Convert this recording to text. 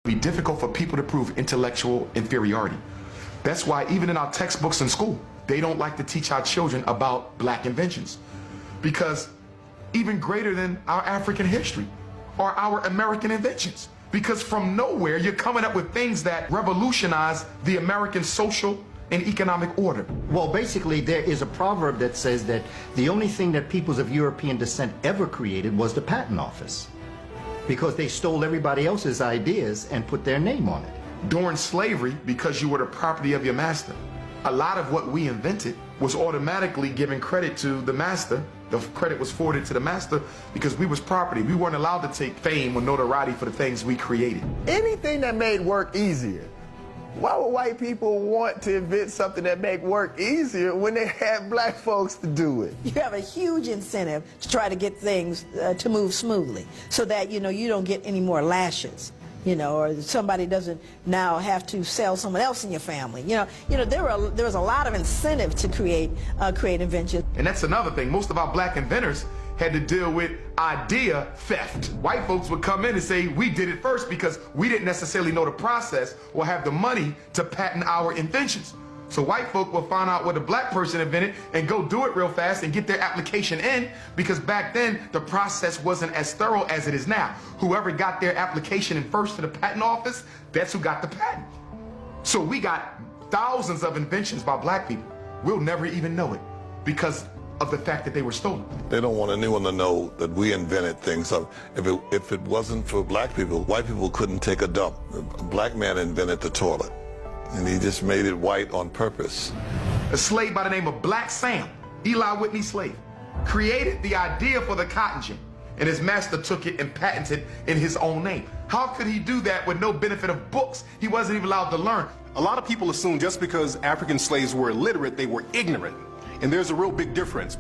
Be difficult for people to prove intellectual inferiority. That's why even in our textbooks in school, they don't like to teach our children about black inventions. Because even greater than our African history are our American inventions. Because from nowhere, you're coming up with things that revolutionize the American social and economic order. Well, basically, there is a proverb that says that the only thing that peoples of European descent ever created was the patent office, because they stole everybody else's ideas and put their name on it. During slavery, because you were the property of your master, a lot of what we invented was automatically given credit to the master. The credit was forwarded to the master because we was property. We weren't allowed to take fame or notoriety for the things we created. Anything that made work easier. Why would white people want to invent something that make work easier when they have black folks to do it? You have a huge incentive to try to get things to move smoothly so that, you don't get any more lashes, or somebody doesn't now have to sell someone else in your family. There was a lot of incentive to create inventions. And that's another thing. Most of our black inventors had to deal with idea theft. White folks would come in and say, we did it first because we didn't necessarily know the process or have the money to patent our inventions. So white folk will find out what a black person invented and go do it real fast and get their application in, because back then the process wasn't as thorough as it is now. Whoever got their application in first to the patent office, that's who got the patent. So we got thousands of inventions by black people. We'll never even know it because of the fact that they were stolen. They don't want anyone to know that we invented things. So if it wasn't for black people, white people couldn't take a dump. A black man invented the toilet, and he just made it white on purpose. A slave by the name of Black Sam, Eli Whitney's slave, created the idea for the cotton gin, and his master took it and patented in his own name. How could he do that with no benefit of books? He wasn't even allowed to learn. A lot of people assume just because African slaves were illiterate, they were ignorant. And there's a real big difference.